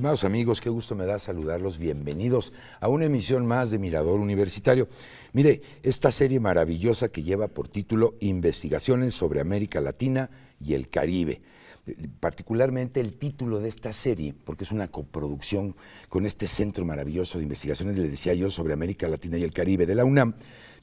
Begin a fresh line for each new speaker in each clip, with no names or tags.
Estimados amigos, qué gusto me da saludarlos. Bienvenidos a una emisión más de Mirador Universitario. Mire, esta serie maravillosa que lleva por título Investigaciones sobre América Latina y el Caribe. Particularmente el título de esta serie, porque es una coproducción con este centro maravilloso de investigaciones, les decía yo, sobre América Latina y el Caribe de la UNAM,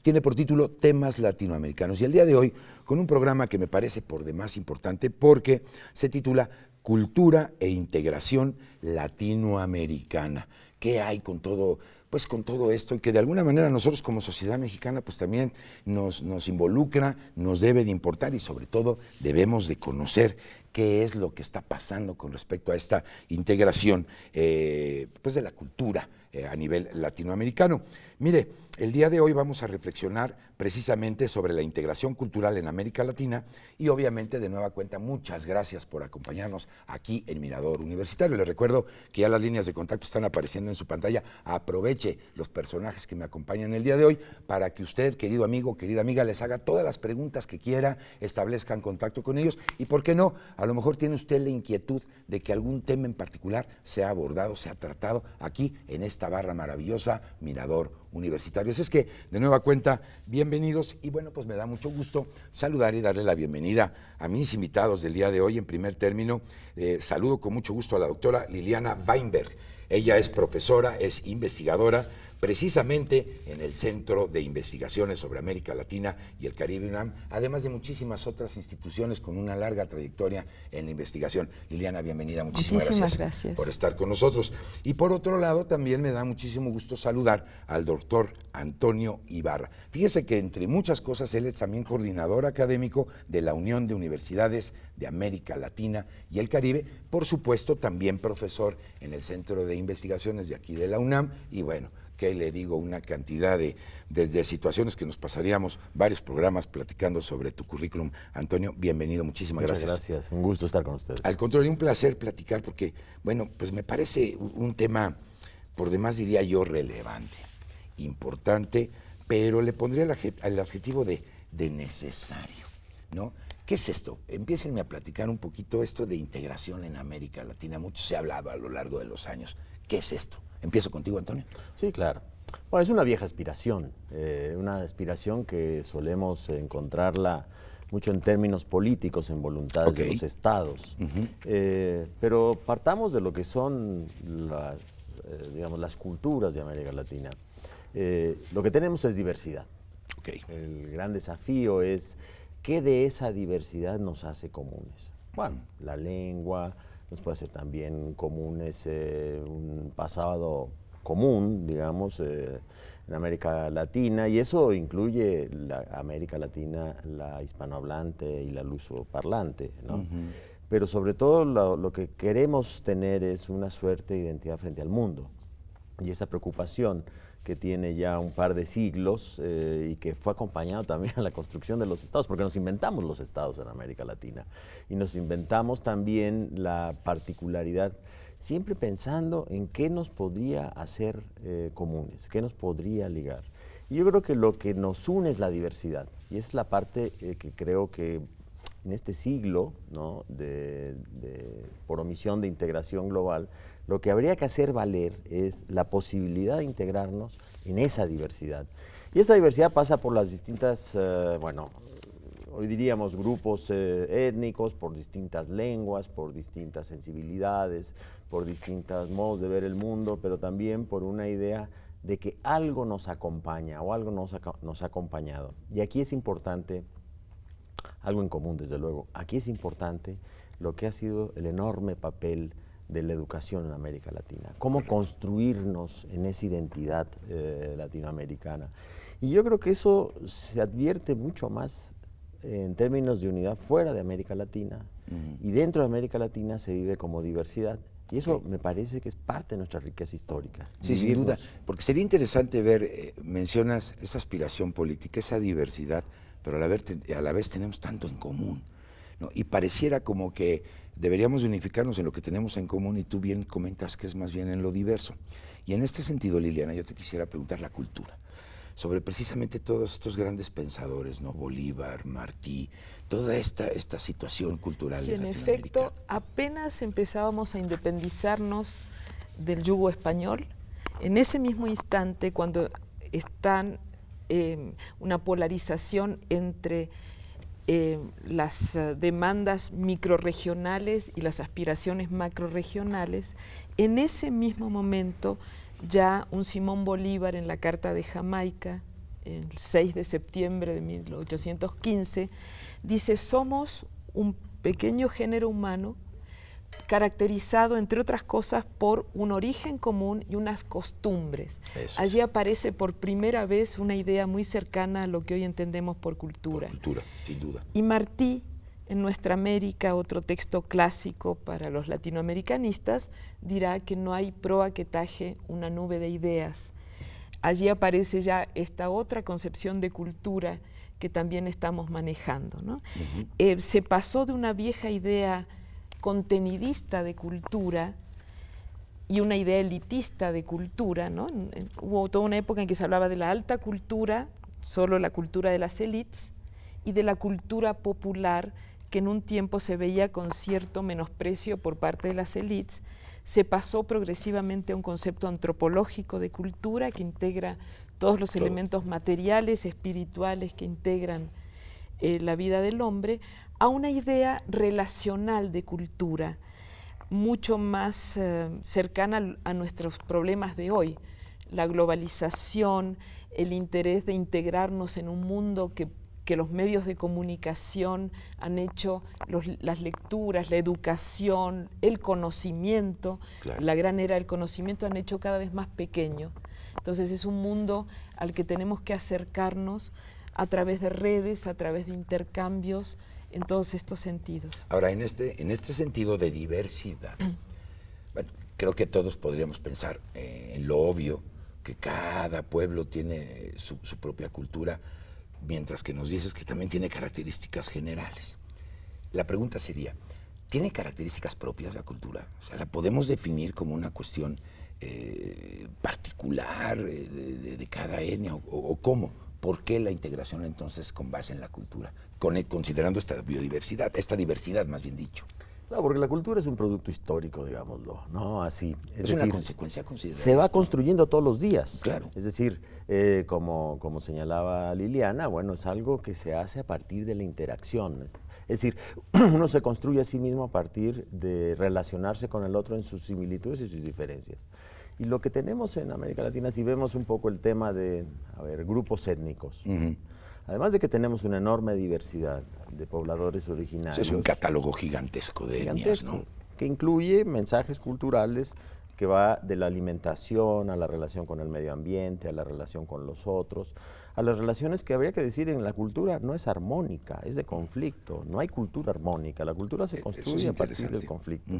tiene por título Temas Latinoamericanos. Y el día de hoy, con un programa que me parece por demás importante, porque se titula Cultura e Integración Latinoamericana. ¿Qué hay con todo? Pues con todo esto, y que de alguna manera nosotros como sociedad mexicana pues también nos involucra, nos debe de importar y sobre todo debemos de conocer qué es lo que está pasando con respecto a esta integración pues de la cultura a nivel latinoamericano. Mire, el día de hoy vamos a reflexionar precisamente sobre la integración cultural en América Latina y obviamente de nueva cuenta muchas gracias por acompañarnos aquí en Mirador Universitario. Les recuerdo que ya las líneas de contacto están apareciendo en su pantalla. Aproveche los personajes que me acompañan el día de hoy para que usted, querido amigo, querida amiga, les haga todas las preguntas que quiera, establezcan contacto con ellos y, ¿por qué no? A lo mejor tiene usted la inquietud de que algún tema en particular sea abordado, sea tratado aquí en esta barra maravillosa Mirador Universitario. Así es que, de nueva cuenta, bienvenidos y bueno, pues me da mucho gusto saludar y darle la bienvenida a mis invitados del día de hoy. En primer término, saludo con mucho gusto a la doctora Liliana Weinberg. Ella es profesora, es investigadora, precisamente en el Centro de Investigaciones sobre América Latina y el Caribe UNAM, además de muchísimas otras instituciones con una larga trayectoria en la investigación. Liliana, bienvenida, muchísimas gracias por estar con nosotros. Y por otro lado, también me da muchísimo gusto saludar al doctor Antonio Ibarra. Fíjese que entre muchas cosas él es también coordinador académico de la Unión de Universidades de América Latina y el Caribe, por supuesto también profesor en el Centro de Investigaciones de aquí de la UNAM y bueno, que le digo, una cantidad de situaciones que nos pasaríamos varios programas platicando sobre tu currículum. Antonio, bienvenido, muchísimas gracias.
Muchas gracias, un gusto estar con ustedes.
Al contrario, un placer platicar porque, bueno, pues me parece un tema, por demás diría yo, relevante, importante, pero le pondría el adjetivo de necesario, ¿no? ¿Qué es esto? Empiécenme a platicar un poquito esto de integración en América Latina. Mucho se ha hablado a lo largo de los años. ¿Qué es esto? Empiezo contigo, Antonio.
Sí, claro. Bueno, es una vieja aspiración, una aspiración que solemos encontrarla mucho en términos políticos, en voluntades de los estados. Pero partamos de lo que son las culturas de América Latina. Lo que tenemos es diversidad. El gran desafío es qué de esa diversidad nos hace comunes. Bueno, la lengua nos puede hacer también comunes un pasado común, digamos, en América Latina, y eso incluye la América Latina, la hispanohablante y la lusoparlante, ¿no? Pero sobre todo lo que queremos tener es una suerte de identidad frente al mundo, y esa preocupación que tiene ya un par de siglos y que fue acompañado también a la construcción de los estados, porque nos inventamos los estados en América Latina y nos inventamos también la particularidad, siempre pensando en qué nos podría hacer comunes, qué nos podría ligar. Y yo creo que lo que nos une es la diversidad, y esa es la parte que creo que en este siglo, ¿no?, por omisión de integración global, lo que habría que hacer valer es la posibilidad de integrarnos en esa diversidad. Y esta diversidad pasa por las distintas, hoy diríamos grupos étnicos, por distintas lenguas, por distintas sensibilidades, por distintos modos de ver el mundo, pero también por una idea de que algo nos acompaña o algo nos ha acompañado. Y aquí es importante, algo en común desde luego, aquí es importante lo que ha sido el enorme papel de la educación en América Latina, cómo construirnos en esa identidad latinoamericana. Y yo creo que eso se advierte mucho más en términos de unidad fuera de América Latina, y dentro de América Latina se vive como diversidad. Y eso me parece que es parte de nuestra riqueza histórica.
Sí, sin duda, porque sería interesante ver, mencionas esa aspiración política, esa diversidad, pero a la vez tenemos tanto en común, ¿no? Y pareciera como que deberíamos unificarnos en lo que tenemos en común, y tú bien comentas que es más bien en lo diverso. Y en este sentido, Liliana, yo te quisiera preguntar la cultura. sobre precisamente todos estos grandes pensadores, ¿no? Bolívar, Martí, toda esta situación cultural
Sí,
de
en
Latinoamérica.
efecto, apenas empezábamos a independizarnos del yugo español, en ese mismo instante, cuando están una polarización entre las demandas microrregionales y las aspiraciones macrorregionales, en ese mismo momento ya un Simón Bolívar en la Carta de Jamaica, el 6 de septiembre de 1815, dice: somos un pequeño género humano caracterizado, entre otras cosas, por un origen común y unas costumbres. Allí aparece por primera vez una idea muy cercana a lo que hoy entendemos por cultura.
Por cultura, sin duda.
Y Martí, en Nuestra América, otro texto clásico para los latinoamericanistas, dirá que no hay proa que taje una nube de ideas. Allí aparece ya esta otra concepción de cultura que también estamos manejando, ¿no? Se pasó de una vieja idea contenidista de cultura y una idea elitista de cultura, ¿no? Hubo toda una época en que se hablaba de la alta cultura, solo la cultura de las élites, y de la cultura popular, que en un tiempo se veía con cierto menosprecio por parte de las élites. Se pasó progresivamente a un concepto antropológico de cultura que integra todos los elementos materiales, espirituales que integran la vida del hombre, a una idea relacional de cultura, mucho más cercana a nuestros problemas de hoy. La globalización, el interés de integrarnos en un mundo que los medios de comunicación han hecho, las lecturas, la educación, el conocimiento, claro, la gran era del conocimiento, han hecho cada vez más pequeño. Entonces es un mundo al que tenemos que acercarnos a través de redes, a través de intercambios, en todos estos sentidos.
Ahora, en este sentido de diversidad, bueno, creo que todos podríamos pensar en lo obvio, que cada pueblo tiene su propia cultura, mientras que nos dices que también tiene características generales. La pregunta sería, ¿tiene características propias la cultura? O sea, ¿la podemos definir como una cuestión particular de cada etnia o cómo? ¿Por qué la integración entonces con base en la cultura? Considerando esta biodiversidad, esta diversidad más bien dicho.
Claro, porque la cultura es un producto histórico, digámoslo, ¿no? Así.
Es decir, una consecuencia considerable.
Se va construyendo todos los días.
Claro.
Es decir, como señalaba Liliana, bueno, es algo que se hace a partir de la interacción. Es decir, uno se construye a sí mismo a partir de relacionarse con el otro en sus similitudes y sus diferencias. Y lo que tenemos en América Latina, si vemos un poco el tema de, grupos étnicos, además de que tenemos una enorme diversidad de pobladores originarios.
Es un catálogo gigantesco de etnias, ¿no?
Que incluye mensajes culturales que va de la alimentación a la relación con el medio ambiente, a la relación con los otros, a las relaciones que habría que decir en la cultura no es armónica, es de conflicto. No hay cultura armónica, la cultura se construye a partir del conflicto.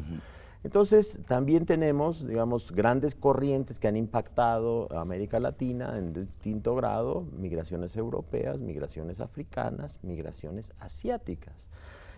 Entonces, también tenemos, digamos, grandes corrientes que han impactado a América Latina en distinto grado, migraciones europeas, migraciones africanas, migraciones asiáticas,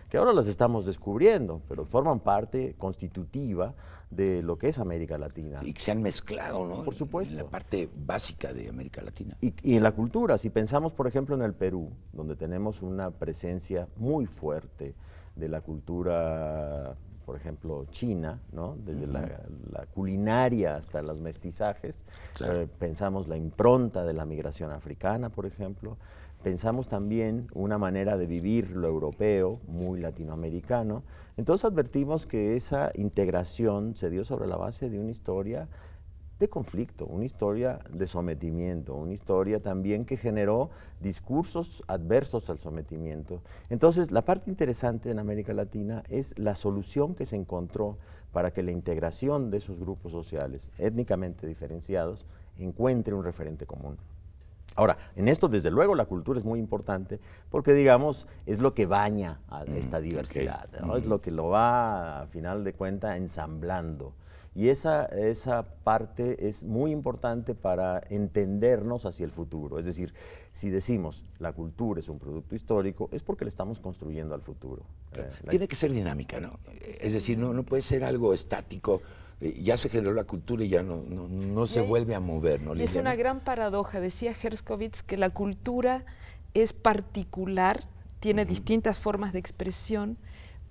que ahora las estamos descubriendo, pero forman parte constitutiva de lo que es América Latina.
Y que se han mezclado, ¿no?
Por supuesto.
En la parte básica de América Latina.
Y en la cultura, si pensamos, por ejemplo, en el Perú, donde tenemos una presencia muy fuerte de la cultura, por ejemplo, china, ¿no? Desde la culinaria hasta los mestizajes. Claro. Pensamos la impronta de la migración africana, por ejemplo. Pensamos también una manera de vivir lo europeo, muy latinoamericano. Entonces advertimos que esa integración se dio sobre la base de una historia de conflicto, una historia de sometimiento, una historia también que generó discursos adversos al sometimiento. Entonces, la parte interesante en América Latina es la solución que se encontró para que la integración de esos grupos sociales étnicamente diferenciados encuentre un referente común. Ahora, en esto, desde luego, la cultura es muy importante porque, digamos, es lo que baña a esta diversidad, ¿no? Es lo que lo va, a final de cuentas, ensamblando. Y esa parte es muy importante para entendernos hacia el futuro. Es decir, si decimos la cultura es un producto histórico, es porque le estamos construyendo al futuro.
Tiene que ser dinámica, ¿no? Es decir, no puede ser algo estático. Ya se generó la cultura y ya no se vuelve a mover, ¿no, Liliana?
Es una gran paradoja. Decía Herskovits que la cultura es particular, tiene distintas formas de expresión,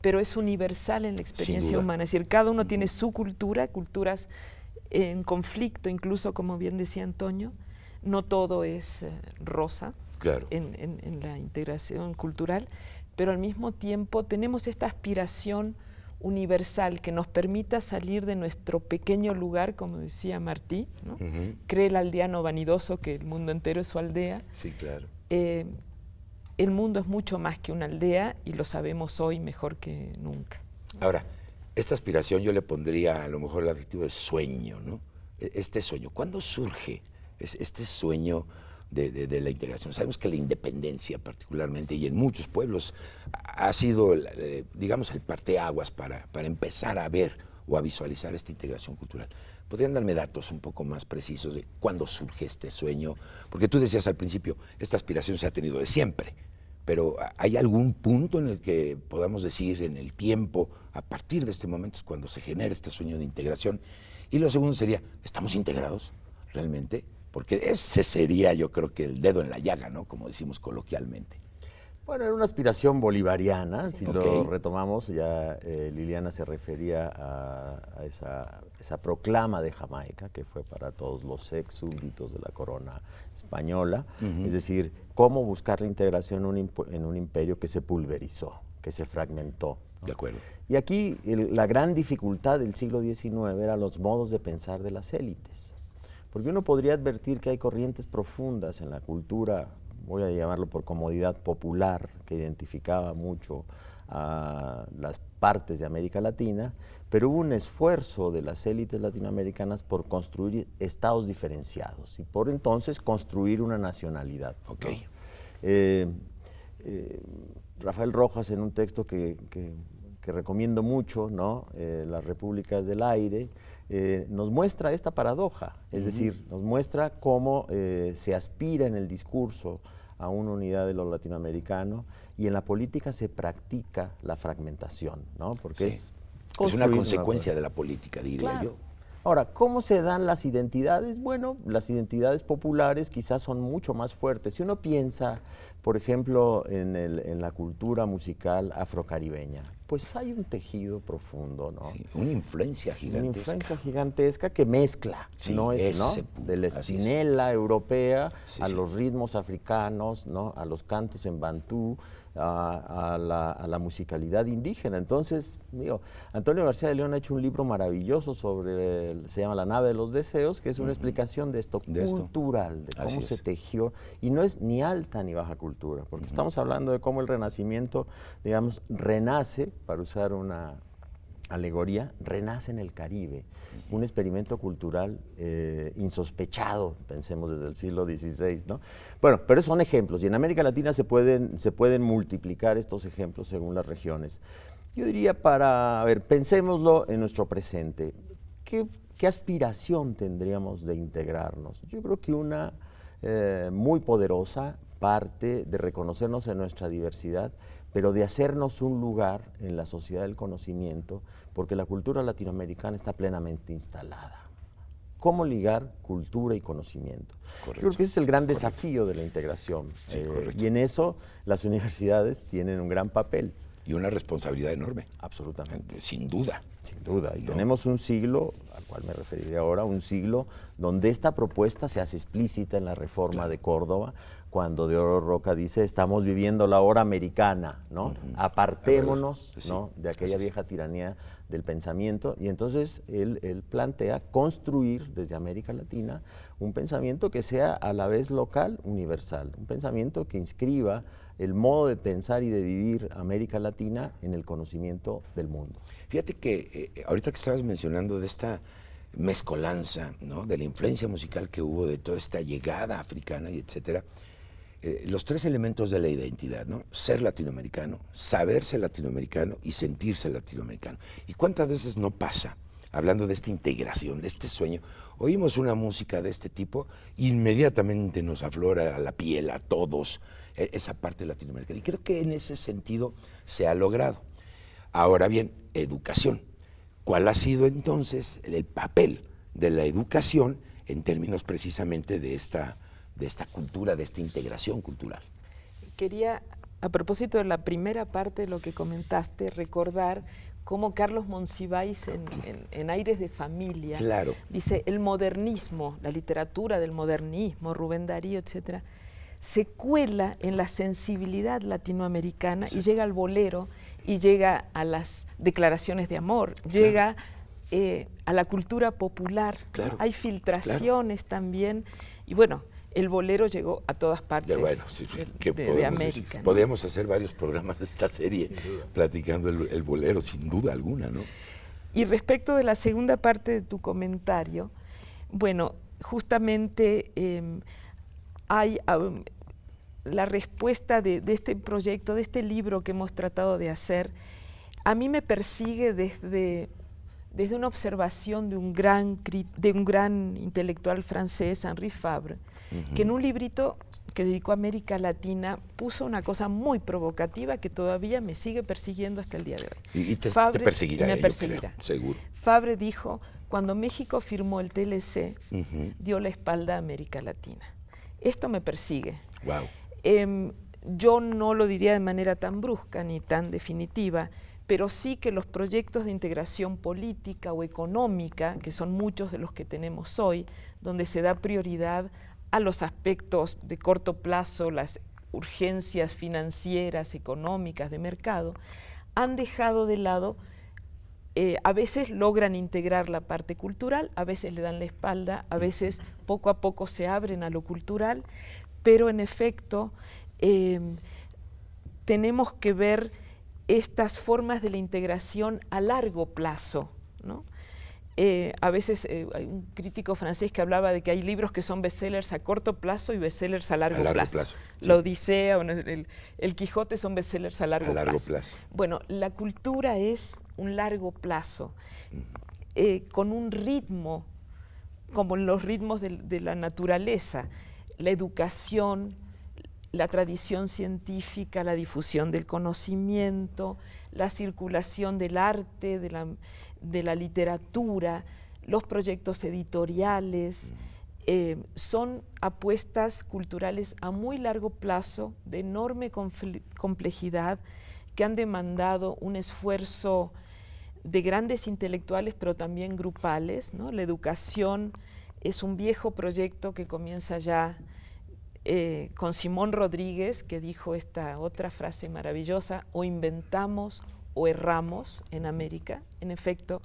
pero es universal en la experiencia humana. Es decir, cada uno tiene su cultura, culturas en conflicto, incluso como bien decía Antonio, no todo es rosa en la integración cultural, pero al mismo tiempo tenemos esta aspiración universal que nos permita salir de nuestro pequeño lugar, como decía Martí, ¿no? Cree el aldeano vanidoso que el mundo entero es su aldea.
Sí, claro.
El mundo es mucho más que una aldea y lo sabemos hoy mejor que nunca.
Ahora, esta aspiración yo le pondría a lo mejor el adjetivo de sueño, ¿no? Este sueño, ¿cuándo surge este sueño de la integración? Sabemos que la independencia particularmente y en muchos pueblos ha sido, digamos, el parteaguas para empezar a ver o a visualizar esta integración cultural. ¿Podrían darme datos un poco más precisos de cuándo surge este sueño? Porque tú decías al principio, esta aspiración se ha tenido de siempre, pero ¿hay algún punto en el que podamos decir en el tiempo, a partir de este momento es cuando se genera este sueño de integración? Y lo segundo sería, ¿estamos integrados realmente? Porque ese sería, yo creo que el dedo en la llaga, ¿no? Como decimos coloquialmente.
Bueno, era una aspiración bolivariana, si lo retomamos, ya Liliana se refería a esa proclama de Jamaica, que fue para todos los ex súbditos de la corona española, es decir, cómo buscar la integración en un imperio que se pulverizó, que se fragmentó, ¿no?
De acuerdo.
Y aquí la gran dificultad del siglo XIX eran los modos de pensar de las élites, porque uno podría advertir que hay corrientes profundas en la cultura, voy a llamarlo por comodidad popular, que identificaba mucho a las partes de América Latina, pero hubo un esfuerzo de las élites latinoamericanas por construir estados diferenciados y por entonces construir una nacionalidad.
Okay.
¿No? Rafael Rojas, en un texto que recomiendo mucho, ¿no? Las Repúblicas del Aire, nos muestra esta paradoja, es decir, nos muestra cómo se aspira en el discurso a una unidad de lo latinoamericano y en la política se practica la fragmentación, ¿no? Porque es
una consecuencia de la política, diría yo.
Ahora, ¿cómo se dan las identidades? Bueno, las identidades populares quizás son mucho más fuertes. Si uno piensa, por ejemplo, en la cultura musical afrocaribeña, pues hay un tejido profundo, ¿no?
Sí, una influencia gigantesca.
Una influencia gigantesca que mezcla, ¿no? De la espinela europea a los ritmos africanos, ¿no? A los cantos en bantú, a la musicalidad indígena. Entonces, digo, Antonio García de León ha hecho un libro maravilloso sobre, se llama La nave de los deseos, que es una explicación de esto cultural, de cómo se tejió, y no es ni alta ni baja cultura, porque estamos hablando de cómo el Renacimiento, digamos, renace, para usar una alegoría, renace en el Caribe, un experimento cultural insospechado, pensemos desde el siglo XVI, ¿no? Bueno, pero son ejemplos, y en América Latina se pueden multiplicar estos ejemplos según las regiones. Yo diría pensémoslo en nuestro presente. ¿Qué aspiración tendríamos de integrarnos? Yo creo que una muy poderosa parte de reconocernos en nuestra diversidad, pero de hacernos un lugar en la sociedad del conocimiento, porque la cultura latinoamericana está plenamente instalada. ¿Cómo ligar cultura y conocimiento? Correcto. Yo creo que ese es el gran desafío de la integración.
Sí,
y en eso las universidades tienen un gran papel.
Y una responsabilidad enorme.
Absolutamente.
Sin duda.
Sin duda. Y tenemos un siglo, al cual me referiré ahora, un siglo donde esta propuesta se hace explícita en la reforma de Córdoba, cuando De Oro Roca dice, estamos viviendo la hora americana, ¿no? Apartémonos, ¿no? De aquella vieja tiranía del pensamiento. Y entonces él plantea construir desde América Latina un pensamiento que sea a la vez local, universal, un pensamiento que inscriba el modo de pensar y de vivir América Latina en el conocimiento del mundo.
Fíjate que ahorita que estabas mencionando de esta mezcolanza, ¿no? De la influencia musical que hubo, de toda esta llegada africana y etcétera, los tres elementos de la identidad, ¿no? Ser latinoamericano, saberse latinoamericano y sentirse latinoamericano. ¿Y cuántas veces no pasa hablando de esta integración, de este sueño. Oímos una música de este tipo, inmediatamente nos aflora a la piel, a todos, esa parte latinoamericana. Y creo que en ese sentido se ha logrado. Ahora bien, educación. ¿Cuál ha sido entonces el papel de la educación en términos precisamente de esta cultura, de esta integración cultural?
Quería, a propósito de la primera parte de lo que comentaste, recordar cómo Carlos Monsiváis en Aires de Familia dice: el modernismo, la literatura del modernismo, Rubén Darío, etcétera, se cuela en la sensibilidad latinoamericana y llega al bolero y llega a las declaraciones de amor, llega a la cultura popular. Hay filtraciones también, y bueno, el bolero llegó a todas partes de América. ¿No?
Podríamos hacer varios programas de esta serie platicando el bolero, sin duda alguna, ¿no?
Y respecto de la segunda parte de tu comentario, bueno, justamente hay la respuesta de este proyecto, de este libro que hemos tratado de hacer, a mí me persigue desde una observación de un gran intelectual francés, Henri Fabre, que en un librito que dedicó a América Latina puso una cosa muy provocativa que todavía me sigue persiguiendo hasta el día de hoy.
Y te perseguirá,
me perseguirá.
Creo, seguro.
Fabre dijo: cuando México firmó el TLC, dio la espalda a América Latina. Esto me persigue.
Wow.
Yo no lo diría de manera tan brusca ni tan definitiva, pero sí que los proyectos de integración política o económica, que son muchos de los que tenemos hoy, donde se da prioridad a los aspectos de corto plazo, las urgencias financieras, económicas, de mercado, han dejado de lado, a veces logran integrar la parte cultural, a veces le dan la espalda, a veces poco a poco se abren a lo cultural, pero en efecto tenemos que ver estas formas de la integración a largo plazo, ¿no? A veces hay un crítico francés que hablaba de que hay libros que son bestsellers a corto plazo y bestsellers a largo plazo. Sí. La Odisea, bueno, el Quijote son bestsellers a largo plazo. Bueno, la cultura es un largo plazo, con un ritmo, como los ritmos de la naturaleza, la educación, la tradición científica, la difusión del conocimiento, la circulación del arte, de la literatura, los proyectos editoriales, son apuestas culturales a muy largo plazo, de enorme complejidad, que han demandado un esfuerzo de grandes intelectuales, pero también grupales, ¿no? La educación es un viejo proyecto que comienza ya con Simón Rodríguez, que dijo esta otra frase maravillosa: o inventamos o erramos en América. En efecto,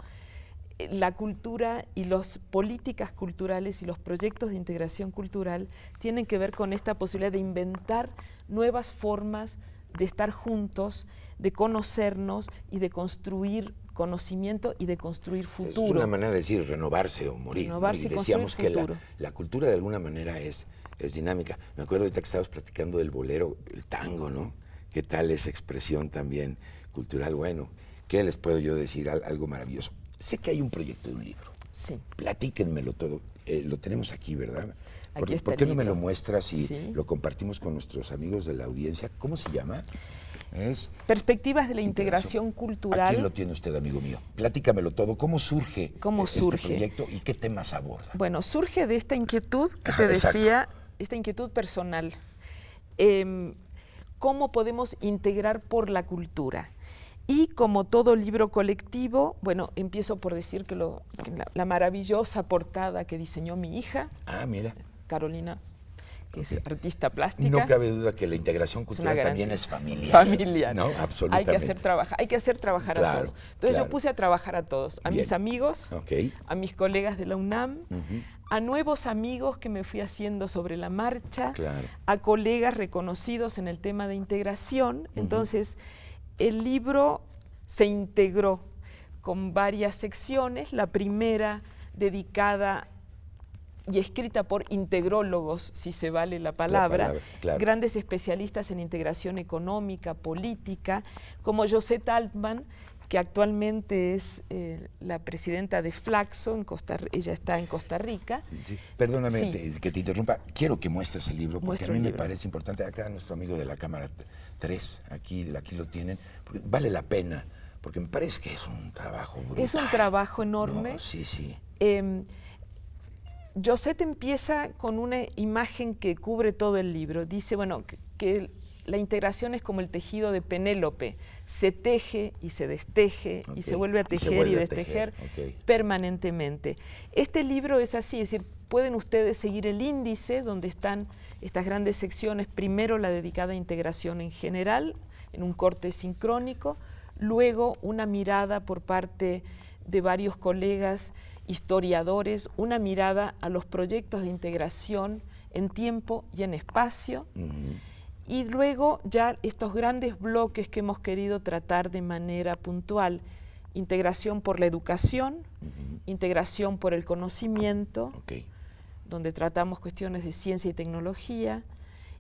la cultura y las políticas culturales y los proyectos de integración cultural tienen que ver con esta posibilidad de inventar nuevas formas de estar juntos, de conocernos y de construir conocimiento y de construir futuro.
Es una manera de decir renovarse o morir.
Renovarse,
¿no? Y decíamos que la cultura de alguna manera es dinámica. Me acuerdo ahorita que estábamos platicando del bolero, el tango, ¿no? ¿Qué tal esa expresión también cultural? Bueno, ¿qué les puedo yo decir? Algo maravilloso. Sé que hay un proyecto de un libro.
Sí.
Platíquenmelo todo. Lo tenemos aquí, ¿verdad?
Aquí está
¿Por qué
el
no me
libro.
lo muestras y
Sí.
lo compartimos con nuestros amigos de la audiencia? ¿Cómo se llama? Es
Perspectivas de la integración cultural.
Aquí lo tiene usted, amigo mío. Platícamelo todo. ¿Cómo surge este proyecto y qué temas aborda?
Bueno, surge de esta inquietud que te decía, esta inquietud personal. ¿Cómo podemos integrar por la cultura? Y como todo libro colectivo, bueno, empiezo por decir que la maravillosa portada que diseñó mi hija,
mira,
Carolina, que es artista plástica.
No cabe duda que la integración cultural también es familiar.
Familiar.
No, absolutamente.
Hay que hacer trabajar a todos. Entonces yo puse a trabajar a todos, a mis amigos, a mis colegas de la UNAM, a nuevos amigos que me fui haciendo sobre la marcha, a colegas reconocidos en el tema de integración. Entonces, el libro se integró con varias secciones, la primera dedicada y escrita por integrólogos, si se vale la palabra, grandes especialistas en integración económica, política, como Josette Altman, que actualmente es la presidenta de Flaxo, ella está en Costa Rica.
Sí, perdóname
Sí.
que te interrumpa, quiero que muestres el libro, porque
Muestro
a mí
el
me
libro.
parece importante. Acá nuestro amigo de la Cámara 3, aquí lo tienen, porque vale la pena, porque me parece que es un trabajo brutal.
Es un trabajo enorme.
No, sí, sí.
Josette empieza con una imagen que cubre todo el libro. Dice, bueno, que la integración es como el tejido de Penélope. Se teje y se desteje, y se vuelve a tejer y destejer permanentemente. Este libro es así, es decir, pueden ustedes seguir el índice donde están estas grandes secciones. Primero la dedicada a integración en general, en un corte sincrónico. Luego una mirada por parte de varios colegas historiadores, una mirada a los proyectos de integración en tiempo y en espacio, y luego ya estos grandes bloques que hemos querido tratar de manera puntual: integración por la educación, integración por el conocimiento, donde tratamos cuestiones de ciencia y tecnología,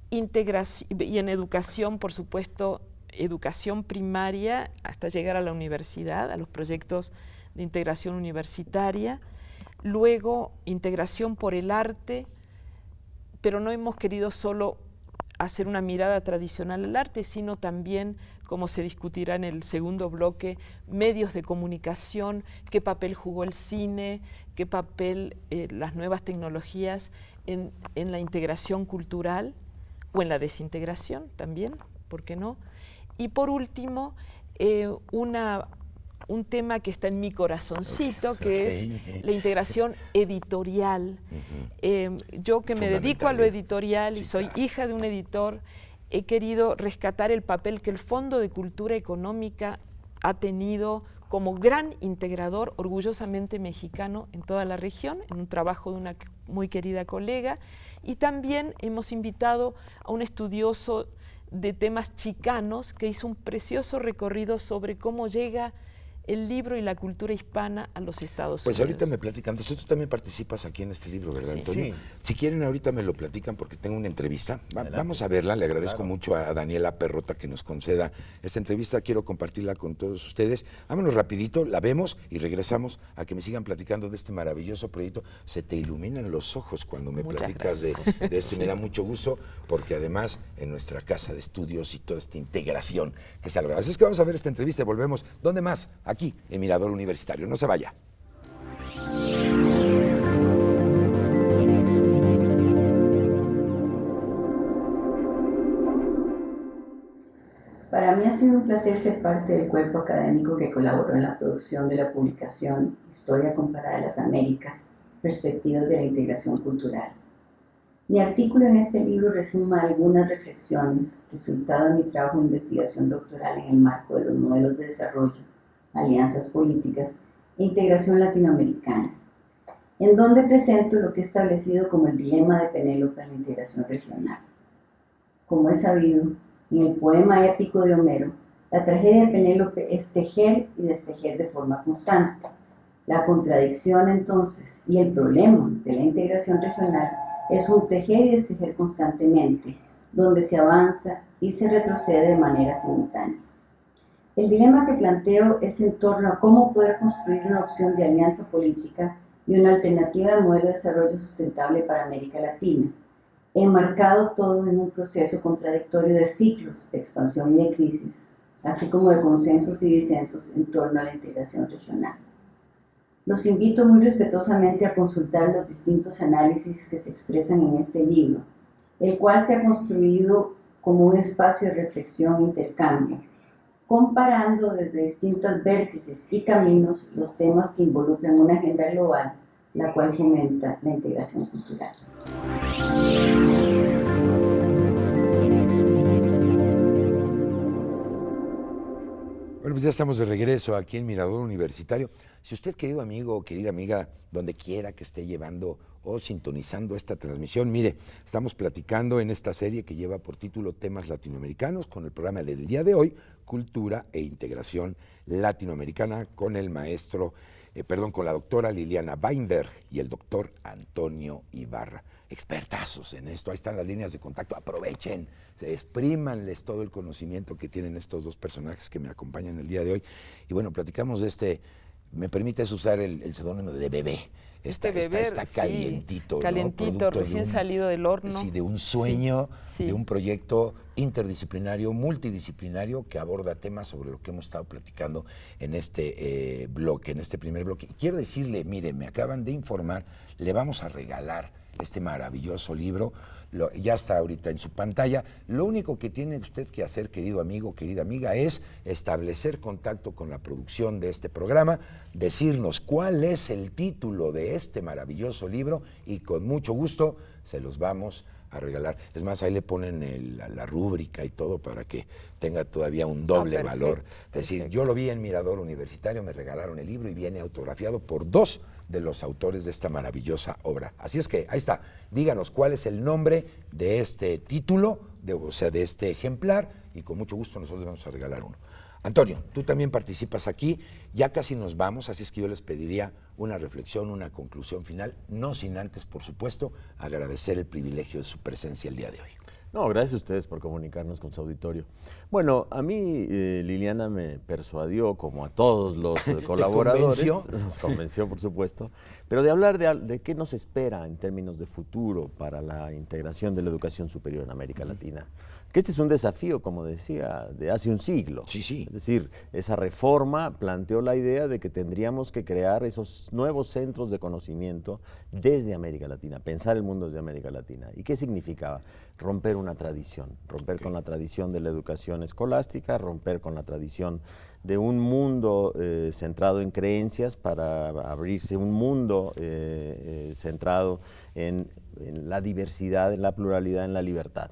y en educación, por supuesto, educación primaria hasta llegar a la universidad, a los proyectos de integración universitaria, luego integración por el arte, pero no hemos querido solo hacer una mirada tradicional al arte, sino también, como se discutirá en el segundo bloque, medios de comunicación, qué papel jugó el cine, qué papel las nuevas tecnologías en la integración cultural o en la desintegración también, ¿por qué no? Y por último, un tema que está en mi corazoncito, que es la integración editorial. Yo que me dedico a lo editorial y soy hija de un editor, he querido rescatar el papel que el Fondo de Cultura Económica ha tenido como gran integrador, orgullosamente mexicano, en toda la región, en un trabajo de una muy querida colega. Y también hemos invitado a un estudioso de temas chicanos que hizo un precioso recorrido sobre cómo llega el libro y la cultura hispana a los Estados Unidos.
Pues ahorita me platican, tú también participas aquí en este libro, ¿verdad, Antonio?
Sí.
Si quieren ahorita me lo platican porque tengo una entrevista. Vamos a verla, le agradezco mucho a Daniela Perrota que nos conceda esta entrevista, quiero compartirla con todos ustedes. Vámonos rapidito, la vemos y regresamos a que me sigan platicando de este maravilloso proyecto. Se te iluminan los ojos cuando me platicas de esto, me da mucho gusto porque además en nuestra casa de estudios y toda esta integración que se ha logrado. Así es que vamos a ver esta entrevista y volvemos. ¿Dónde más? Aquí, en Mirador Universitario. No se vaya.
Para mí ha sido un placer ser parte del cuerpo académico que colaboró en la producción de la publicación Historia Comparada de las Américas, Perspectivas de la Integración Cultural. Mi artículo en este libro resuma algunas reflexiones, resultado de mi trabajo de investigación doctoral en el marco de los modelos de desarrollo, alianzas políticas e integración latinoamericana, en donde presento lo que he establecido como el dilema de Penélope en la integración regional. Como es sabido, en el poema épico de Homero, la tragedia de Penélope es tejer y destejer de forma constante. La contradicción, entonces, y el problema de la integración regional es un tejer y destejer constantemente, donde se avanza y se retrocede de manera simultánea. El dilema que planteo es en torno a cómo poder construir una opción de alianza política y una alternativa de modelo de desarrollo sustentable para América Latina, enmarcado todo en un proceso contradictorio de ciclos de expansión y de crisis, así como de consensos y disensos en torno a la integración regional. Los invito muy respetuosamente a consultar los distintos análisis que se expresan en este libro, el cual se ha construido como un espacio de reflexión e intercambio, comparando desde distintos vértices y caminos los temas que involucran una agenda global, la cual fomenta la integración cultural.
Bueno, pues ya estamos de regreso aquí en Mirador Universitario. Si usted, querido amigo o querida amiga, donde quiera que esté llevando o sintonizando esta transmisión, mire, estamos platicando en esta serie que lleva por título Temas Latinoamericanos con el programa del día de hoy, Cultura e Integración Latinoamericana, con el maestro con la doctora Liliana Weinberg y el doctor Antonio Ibarra. Expertazos en esto, ahí están las líneas de contacto, aprovechen, exprímanles todo el conocimiento que tienen estos dos personajes que me acompañan el día de hoy. Y bueno, platicamos de ¿me permites usar el seudónimo de Bebé?
Está
calientito,
sí, calientito,
¿no?
recién salido del horno.
Sí, de un sueño,
sí.
de un proyecto interdisciplinario, multidisciplinario, que aborda temas sobre lo que hemos estado platicando en este bloque, en este primer bloque. Y quiero decirle, mire, me acaban de informar, le vamos a regalar este maravilloso libro, ya está ahorita en su pantalla. Lo único que tiene usted que hacer, querido amigo, querida amiga, es establecer contacto con la producción de este programa, decirnos cuál es el título de este maravilloso libro y con mucho gusto se los vamos a regalar. Es más, ahí le ponen la rúbrica y todo para que tenga todavía un doble valor. Es decir, yo lo vi en Mirador Universitario, me regalaron el libro y viene autografiado por 2 de los autores de esta maravillosa obra. Así es que, ahí está, díganos cuál es el nombre de este título, o sea, de este ejemplar, y con mucho gusto nosotros vamos a regalar uno. Antonio, tú también participas aquí, ya casi nos vamos, así es que yo les pediría una reflexión, una conclusión final, no sin antes, por supuesto, agradecer el privilegio de su presencia el día de hoy.
No, gracias a ustedes por comunicarnos con su auditorio. Bueno, a mí Liliana me persuadió, como a todos los colaboradores. Nos convenció, por supuesto, pero de hablar de qué nos espera en términos de futuro para la integración de la educación superior en América Latina. Que este es un desafío, como decía, de hace un siglo.
Sí, sí.
Es decir, esa reforma planteó la idea de que tendríamos que crear esos nuevos centros de conocimiento desde América Latina, pensar el mundo desde América Latina. ¿Y qué significaba? Romper una tradición, romper con la tradición de la educación escolástica, romper con la tradición de un mundo centrado en creencias para abrirse un mundo centrado en la diversidad, en la pluralidad, en la libertad.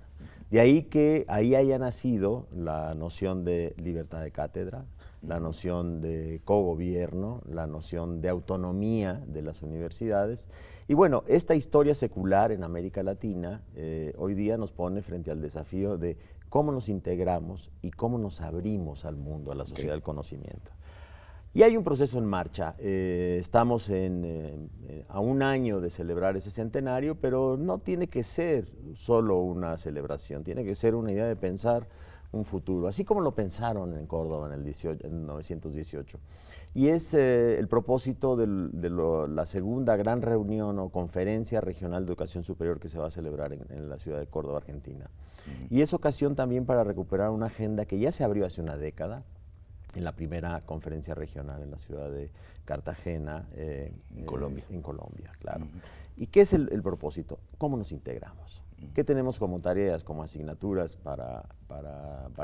De ahí que ahí haya nacido la noción de libertad de cátedra, la noción de cogobierno, la noción de autonomía de las universidades. Y bueno, esta historia secular en América Latina hoy día nos pone frente al desafío de cómo nos integramos y cómo nos abrimos al mundo, a la sociedad del conocimiento. Y hay un proceso en marcha. Estamos a un año de celebrar ese centenario, pero no tiene que ser solo una celebración, tiene que ser una idea de pensar un futuro, así como lo pensaron en Córdoba en 1918. Y es el propósito de la segunda gran reunión o conferencia regional de educación superior que se va a celebrar en la ciudad de Córdoba, Argentina. Y es ocasión también para recuperar una agenda que ya se abrió hace una década, en la primera conferencia regional en la ciudad de Cartagena, en Colombia, claro. ¿Y qué es el propósito? ¿Cómo nos integramos? ¿Qué tenemos como tareas, como asignaturas para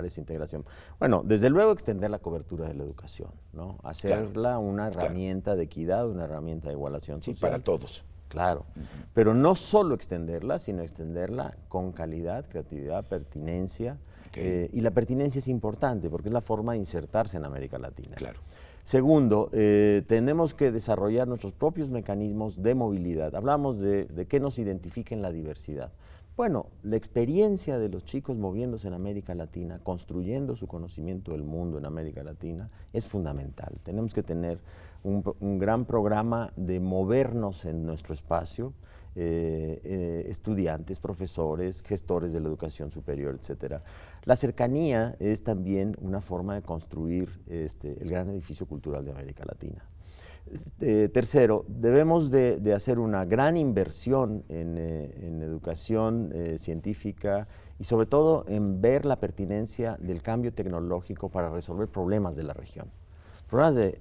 esa integración? Bueno, desde luego extender la cobertura de la educación, ¿no? Hacerla una herramienta de equidad, una herramienta de igualación social.
Sí, para todos.
Claro, pero no solo extenderla, sino extenderla con calidad, creatividad, pertinencia. Y la pertinencia es importante porque es la forma de insertarse en América Latina.
Claro.
Segundo, tenemos que desarrollar nuestros propios mecanismos de movilidad. Hablamos de qué nos identifica en la diversidad. Bueno, la experiencia de los chicos moviéndose en América Latina, construyendo su conocimiento del mundo en América Latina, es fundamental. Tenemos que tener un gran programa de movernos en nuestro espacio, estudiantes, profesores, gestores de la educación superior, etcétera. La cercanía es también una forma de construir el gran edificio cultural de América Latina. Tercero, debemos de hacer una gran inversión en educación científica y sobre todo en ver la pertinencia del cambio tecnológico para resolver problemas de la región.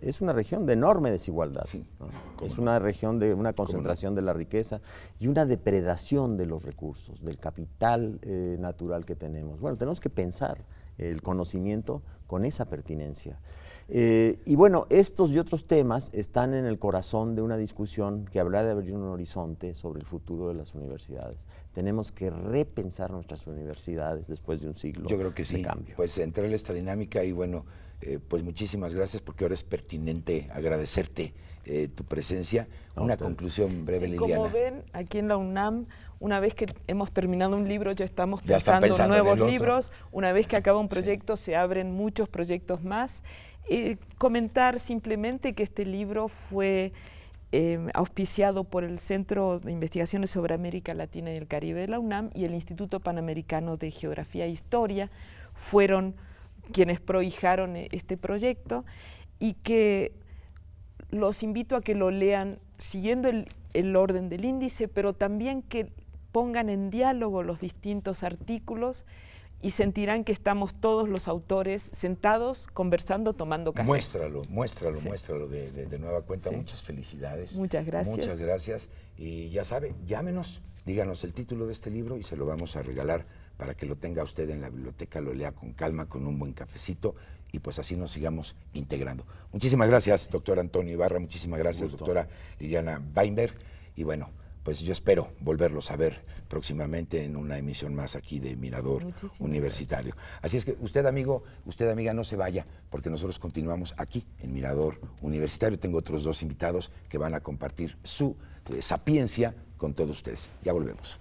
Es una región de enorme desigualdad, sí, ¿no? Es una región de una concentración de la riqueza y una depredación de los recursos, del capital natural que tenemos. Bueno, tenemos que pensar el conocimiento con esa pertinencia. Y bueno, estos y otros temas están en el corazón de una discusión que habrá de abrir un horizonte sobre el futuro de las universidades. Tenemos que repensar nuestras universidades después de un siglo de cambio.
Yo creo que sí, pues entrar en esta dinámica y bueno, pues muchísimas gracias porque ahora es pertinente agradecerte tu presencia. Una conclusión breve, sí, Liliana.
Como ven, aquí en la UNAM, una vez que hemos terminado un libro, ya estamos pensando en nuevos libros. Una vez que acaba un proyecto, se abren muchos proyectos más. Comentar simplemente que este libro fue auspiciado por el Centro de Investigaciones sobre América Latina y el Caribe de la UNAM y el Instituto Panamericano de Geografía e Historia. Fueron quienes prohijaron este proyecto, y que los invito a que lo lean siguiendo el orden del índice, pero también que pongan en diálogo los distintos artículos, y sentirán que estamos todos los autores sentados, conversando, tomando café.
Muéstralo de nueva cuenta. Sí. Muchas felicidades.
Muchas gracias.
Muchas gracias. Y ya sabe, llámenos, díganos el título de este libro y se lo vamos a regalar para que lo tenga usted en la biblioteca, lo lea con calma, con un buen cafecito, y pues así nos sigamos integrando. Muchísimas gracias, doctor Antonio Ibarra. Muchísimas gracias, doctora Liliana Weinberg. Y bueno, pues yo espero volverlos a ver próximamente en una emisión más aquí de Mirador Universitario. Así es que usted, amigo, usted, amiga, no se vaya, porque nosotros continuamos aquí en Mirador Universitario. Tengo otros 2 invitados que van a compartir su sapiencia con todos ustedes. Ya volvemos.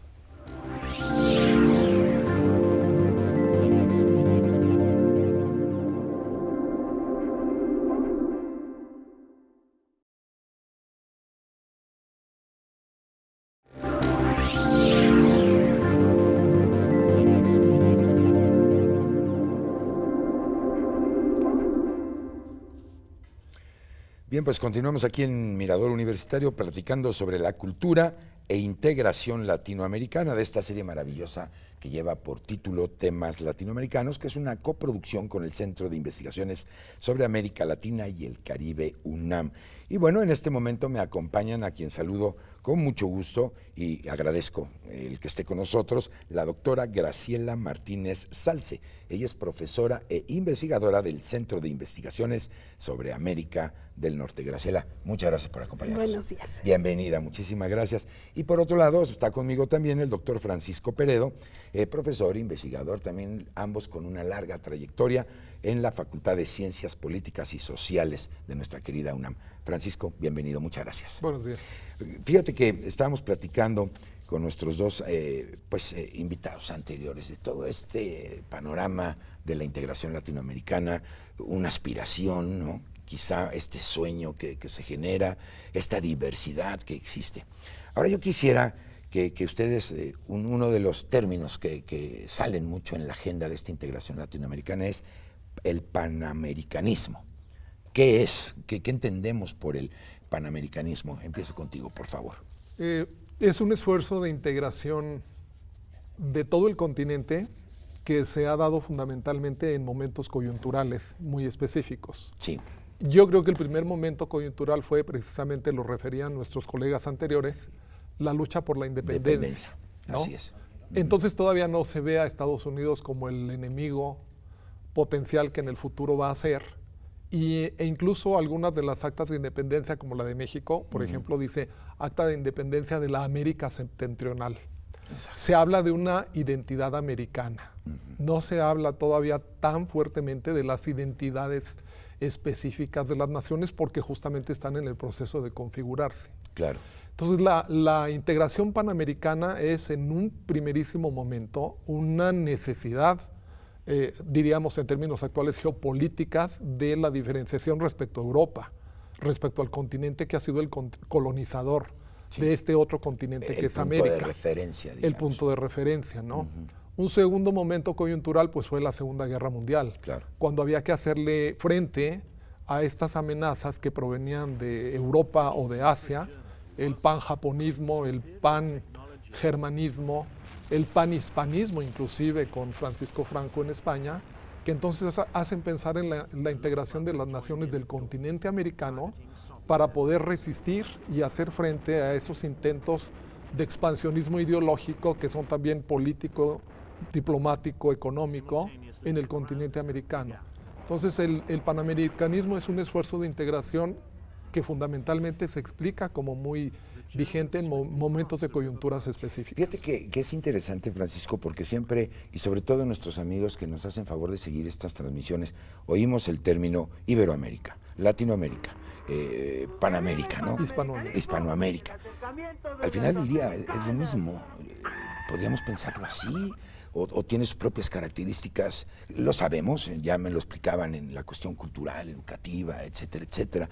Bien, pues continuamos aquí en Mirador Universitario platicando sobre la cultura e integración latinoamericana de esta serie maravillosa que lleva por título Temas Latinoamericanos, que es una coproducción con el Centro de Investigaciones sobre América Latina y el Caribe, UNAM. Y bueno, en este momento me acompañan, a quien saludo con mucho gusto y agradezco el que esté con nosotros, la doctora Graciela Martínez Salce. Ella es profesora e investigadora del Centro de Investigaciones sobre América del Norte. Graciela, muchas gracias por acompañarnos.
Buenos días.
Bienvenida, muchísimas gracias. Y por otro lado, está conmigo también el doctor Francisco Peredo, profesor e investigador, también ambos con una larga trayectoria en la Facultad de Ciencias Políticas y Sociales de nuestra querida UNAM. Francisco, bienvenido, muchas gracias.
Buenos días.
Fíjate que estábamos platicando con nuestros 2 invitados anteriores de todo este panorama de la integración latinoamericana, una aspiración, ¿no? Quizá este sueño que se genera, esta diversidad que existe. Ahora yo quisiera que ustedes, uno de los términos que salen mucho en la agenda de esta integración latinoamericana es el panamericanismo. ¿Qué es? ¿Qué entendemos por el panamericanismo? Empiezo contigo, por favor.
Es un esfuerzo de integración de todo el continente que se ha dado fundamentalmente en momentos coyunturales muy específicos.
Sí.
Yo creo que el primer momento coyuntural fue precisamente, lo referían nuestros colegas anteriores, la lucha por la independencia, ¿no?
Así es.
Entonces todavía no se ve a Estados Unidos como el enemigo potencial que en el futuro va a ser. E incluso algunas de las actas de independencia, como la de México, por ejemplo, dice Acta de Independencia de la América Septentrional. Exacto. Se habla de una identidad americana. No se habla todavía tan fuertemente de las identidades específicas de las naciones, porque justamente están en el proceso de configurarse.
Claro.
Entonces la integración panamericana es en un primerísimo momento una necesidad, diríamos en términos actuales geopolíticas, de la diferenciación respecto a Europa, respecto al continente que ha sido el colonizador de este otro continente que es América.
El punto de referencia, digamos.
El punto de referencia, ¿no? Un segundo momento coyuntural pues fue la Segunda Guerra Mundial,
claro,
cuando había que hacerle frente a estas amenazas que provenían de Europa o de Asia, el panjaponismo, el pangermanismo, el panhispanismo inclusive con Francisco Franco en España, que entonces hacen pensar en la integración de las naciones del continente americano para poder resistir y hacer frente a esos intentos de expansionismo ideológico que son también político, diplomático, económico en el continente americano. Entonces el panamericanismo es un esfuerzo de integración que fundamentalmente se explica como muy vigente en momentos de coyunturas específicas.
Fíjate que es interesante, Francisco, porque siempre, y sobre todo nuestros amigos que nos hacen favor de seguir estas transmisiones, oímos el término Iberoamérica, Latinoamérica, Panamérica, ¿no? Hispanoamérica. Al final del día es lo mismo, podríamos pensarlo así. o tiene sus propias características, lo sabemos, ya me lo explicaban en la cuestión cultural, educativa, etcétera, etcétera,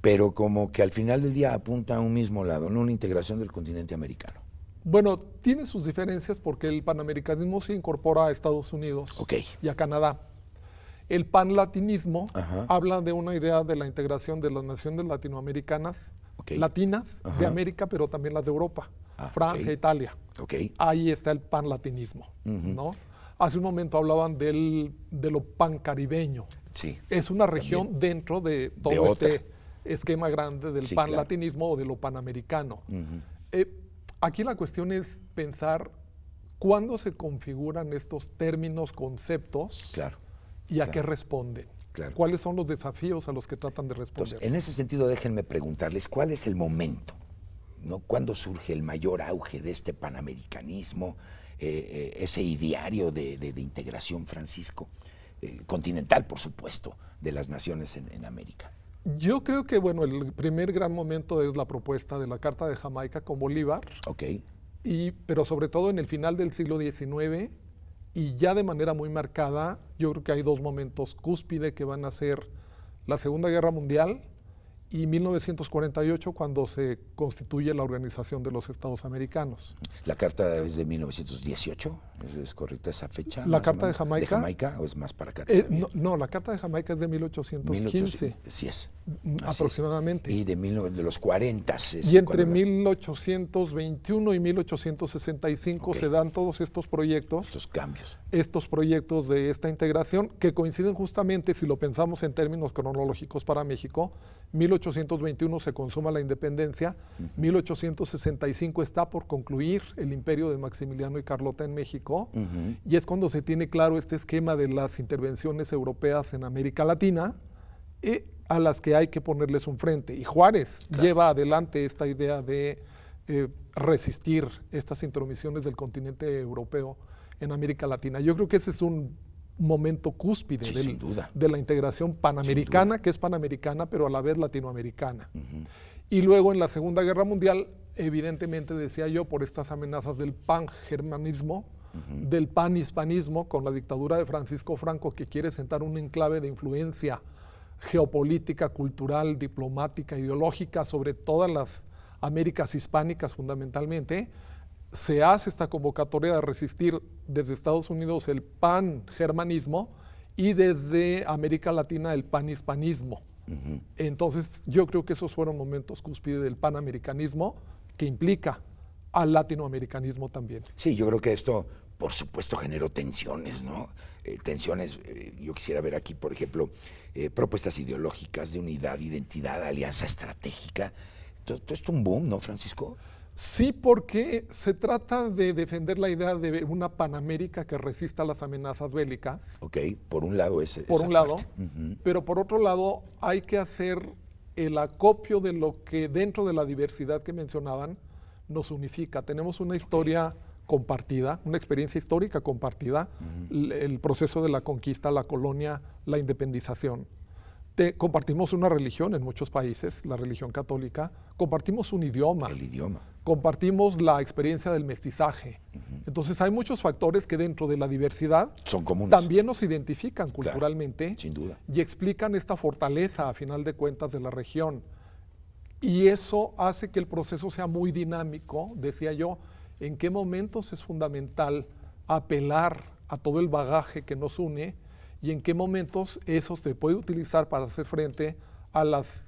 pero como que al final del día apunta a un mismo lado, no una integración del continente americano.
Bueno, tiene sus diferencias porque el panamericanismo se incorpora a Estados Unidos y a Canadá. El panlatinismo habla de una idea de la integración de las naciones latinoamericanas, latinas de América, pero también las de Europa, Francia, Italia. Ahí está el panlatinismo, ¿no? Hace un momento hablaban de lo pancaribeño.
Sí,
es una región dentro de todo este esquema grande del panlatinismo o de lo panamericano. Aquí la cuestión es pensar cuándo se configuran estos términos, conceptos y a qué responden. ¿Cuáles son los desafíos a los que tratan de responder?
Entonces, en ese sentido, déjenme preguntarles, ¿cuál es el momento? ¿No? ¿Cuándo surge el mayor auge de este panamericanismo, ese ideario de integración, Francisco? Continental, por supuesto, de las naciones en América.
Yo creo que, bueno, el primer gran momento es la propuesta de la Carta de Jamaica con Bolívar, pero sobre todo en el final del siglo XIX, y ya de manera muy marcada, yo creo que hay dos momentos cúspide que van a ser la Segunda Guerra Mundial y 1948, cuando se constituye la Organización de los Estados Americanos.
¿La Carta es de 1918? ¿Es correcta esa fecha?
¿La Carta de Jamaica?
¿De Jamaica o es más para acá?
No, la Carta de Jamaica es de 1815.
Sí es.
Aproximadamente.
Y de los 40.
Y entre 1821 y 1865 se dan todos estos proyectos.
Estos cambios.
Estos proyectos de esta integración que coinciden justamente, si lo pensamos en términos cronológicos para México, 1821 se consuma la independencia, 1865 está por concluir el imperio de Maximiliano y Carlota en México, y es cuando se tiene claro este esquema de las intervenciones europeas en América Latina, a las que hay que ponerles un frente. Y Juárez lleva adelante esta idea de resistir estas intromisiones del continente europeo en América Latina. Yo creo que ese es un momento cúspide de la integración panamericana, que es panamericana, pero a la vez latinoamericana. Y luego en la Segunda Guerra Mundial, evidentemente, decía yo, por estas amenazas del pangermanismo, del panhispanismo, con la dictadura de Francisco Franco, que quiere sentar un enclave de influencia geopolítica, cultural, diplomática, ideológica sobre todas las Américas hispánicas fundamentalmente, se hace esta convocatoria de resistir desde Estados Unidos el pangermanismo y desde América Latina el panhispanismo. Entonces yo creo que esos fueron momentos cúspide del panamericanismo, que implica al latinoamericanismo también.
Sí, yo creo que esto, por supuesto, generó tensiones, ¿no? Yo quisiera ver aquí, por ejemplo, propuestas ideológicas de unidad, identidad, alianza estratégica. Todo esto un boom, ¿no, Francisco?
Sí, porque se trata de defender la idea de una Panamérica que resista las amenazas bélicas.
Por un lado
pero por otro lado hay que hacer el acopio de lo que dentro de la diversidad que mencionaban nos unifica. Tenemos una historia compartida, una experiencia histórica compartida, el proceso de la conquista, la colonia, la independización. Compartimos una religión en muchos países, la religión católica, compartimos un idioma.
El idioma.
Compartimos la experiencia del mestizaje. Entonces hay muchos factores que dentro de la diversidad
son comunes.
También nos identifican culturalmente,
sin duda,
y explican esta fortaleza a final de cuentas de la región. Y eso hace que el proceso sea muy dinámico, decía yo. ¿En qué momentos es fundamental apelar a todo el bagaje que nos une y en qué momentos eso se puede utilizar para hacer frente a las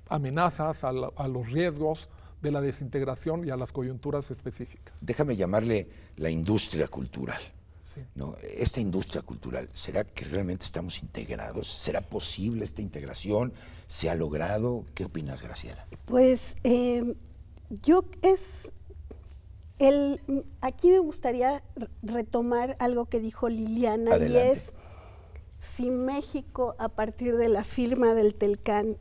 amenazas, a los riesgos de la desintegración y a las coyunturas específicas?
Déjame llamarle la industria cultural.
Sí.
¿No? Esta industria cultural, ¿será que realmente estamos integrados? ¿Será posible esta integración? ¿Se ha logrado? ¿Qué opinas, Graciela?
Pues aquí me gustaría retomar algo que dijo Liliana.
Adelante.
Y es si México a partir de la firma del Telcán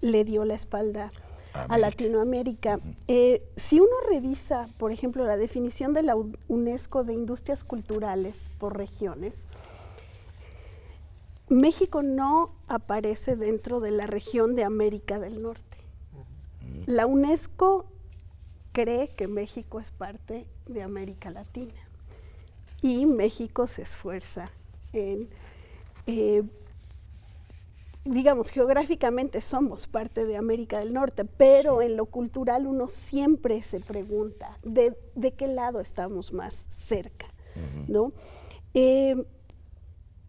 le dio la espalda a Latinoamérica. Si uno revisa, por ejemplo, la definición de la UNESCO de industrias culturales por regiones, México no aparece dentro de la región de América del Norte. La UNESCO cree que México es parte de América Latina. y México se esfuerza en, digamos, geográficamente somos parte de América del Norte, pero en lo cultural uno siempre se pregunta de qué lado estamos más cerca, ¿no?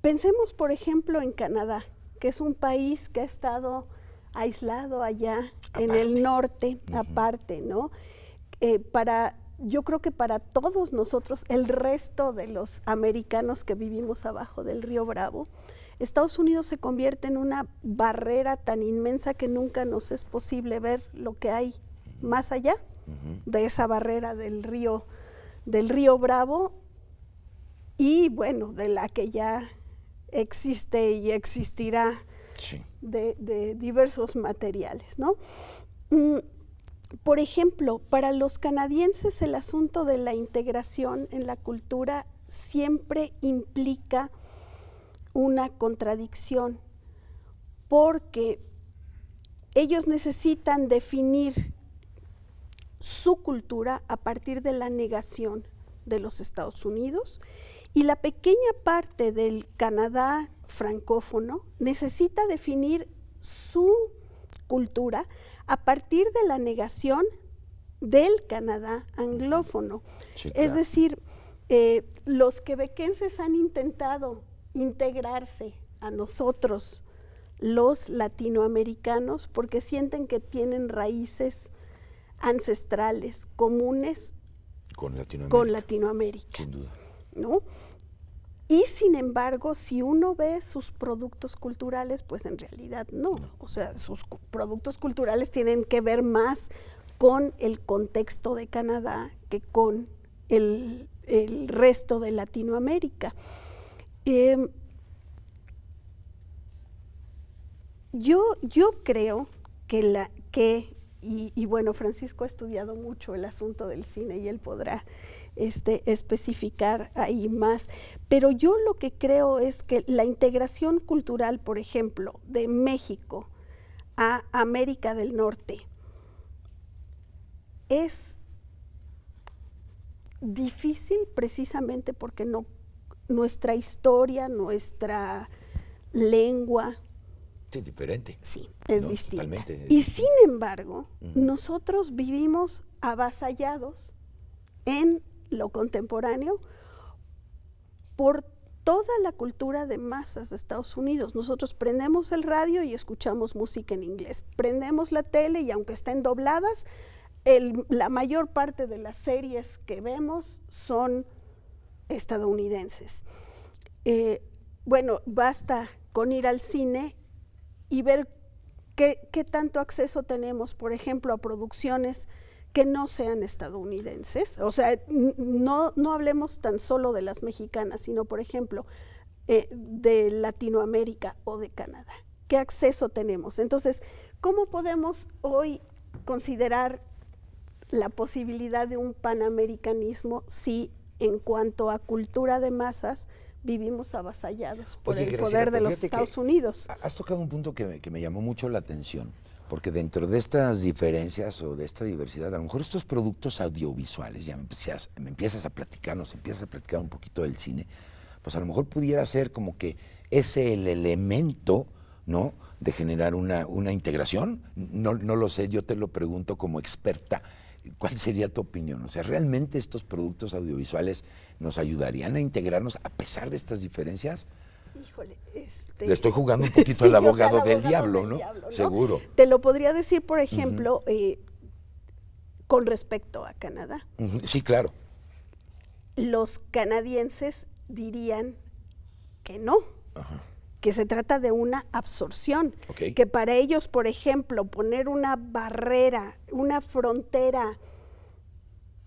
Pensemos, por ejemplo, en Canadá, que es un país que ha estado aislado allá en el norte, aparte, ¿no? Yo creo que para todos nosotros, el resto de los americanos que vivimos abajo del río Bravo, Estados Unidos se convierte en una barrera tan inmensa que nunca nos es posible ver lo que hay más allá de esa barrera del río Bravo, y bueno, de la que ya existe y existirá de diversos materiales, ¿no? Por ejemplo, para los canadienses el asunto de la integración en la cultura siempre implica una contradicción, porque ellos necesitan definir su cultura a partir de la negación de los Estados Unidos, y la pequeña parte del Canadá francófono necesita definir su cultura a partir de la negación del Canadá anglófono. Sí, claro. Es decir, los quebequenses han intentado integrarse a nosotros, los latinoamericanos, porque sienten que tienen raíces ancestrales comunes con Latinoamérica.
Sin duda.
¿No? Y sin embargo, si uno ve sus productos culturales, pues en realidad no. O sea, sus productos culturales tienen que ver más con el contexto de Canadá que con el resto de Latinoamérica. Yo creo y bueno, Francisco ha estudiado mucho el asunto del cine y él podrá especificar ahí más, pero yo lo que creo es que la integración cultural, por ejemplo, de México a América del Norte es difícil precisamente porque nuestra historia, nuestra lengua,
sí, diferente.
Sí, es distinta.
Totalmente.
Y sin embargo, nosotros vivimos avasallados en lo contemporáneo por toda la cultura de masas de Estados Unidos. Nosotros prendemos el radio y escuchamos música en inglés. Prendemos la tele y aunque estén dobladas, la mayor parte de las series que vemos son estadounidenses. Bueno, basta con ir al cine y ver qué tanto acceso tenemos, por ejemplo, a producciones que no sean estadounidenses. O sea, no hablemos tan solo de las mexicanas, sino, por ejemplo, de Latinoamérica o de Canadá. ¿Qué acceso tenemos? Entonces, ¿cómo podemos hoy considerar la posibilidad de un panamericanismo si en cuanto a cultura de masas vivimos avasallados por el poder de los Estados Unidos?
Has tocado un punto que me llamó mucho la atención, porque dentro de estas diferencias o de esta diversidad, a lo mejor estos productos audiovisuales, ya me empiezas a platicar un poquito del cine, pues a lo mejor pudiera ser como que ese el elemento, ¿no?, de generar una integración. No lo sé, yo te lo pregunto como experta. ¿Cuál sería tu opinión? O sea, ¿realmente estos productos audiovisuales nos ayudarían a integrarnos a pesar de estas diferencias?
Híjole,
le estoy jugando un poquito al abogado del diablo, ¿no? Seguro.
Te lo podría decir, por ejemplo, con respecto a Canadá.
Sí, claro.
Los canadienses dirían que no. Ajá. Que se trata de una absorción, que para ellos, por ejemplo, poner una barrera, una frontera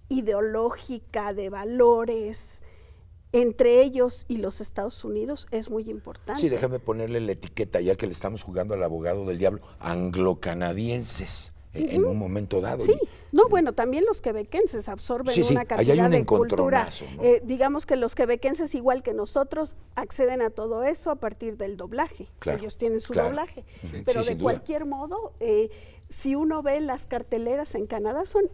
ideológica de valores entre ellos y los Estados Unidos es muy importante.
Sí, déjame ponerle la etiqueta, ya que le estamos jugando al abogado del diablo, anglo-canadienses. En un momento dado.
Sí, no, bueno, también los quebequenses absorben una cantidad de cultura. ¿No? Digamos que los quebequenses, igual que nosotros, acceden a todo eso a partir del doblaje. Claro, ellos tienen su doblaje. Sí, pero de cualquier modo, si uno ve las carteleras en Canadá, son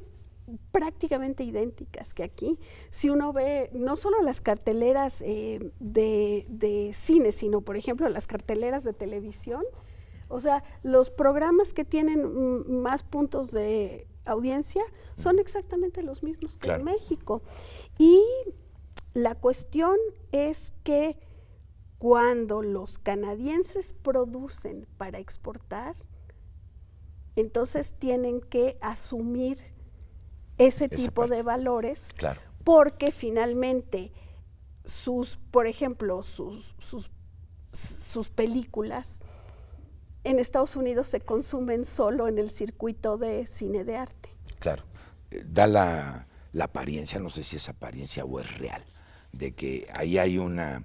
prácticamente idénticas que aquí. Si uno ve no solo las carteleras de cine, sino por ejemplo las carteleras de televisión, o sea, los programas que tienen más puntos de audiencia son exactamente los mismos que en México. Y la cuestión es que cuando los canadienses producen para exportar, entonces tienen que asumir ese tipo de valores, porque finalmente por ejemplo, sus películas en Estados Unidos se consumen solo en el circuito de cine de arte.
Claro, da la apariencia, no sé si es apariencia o es real, de que ahí hay una,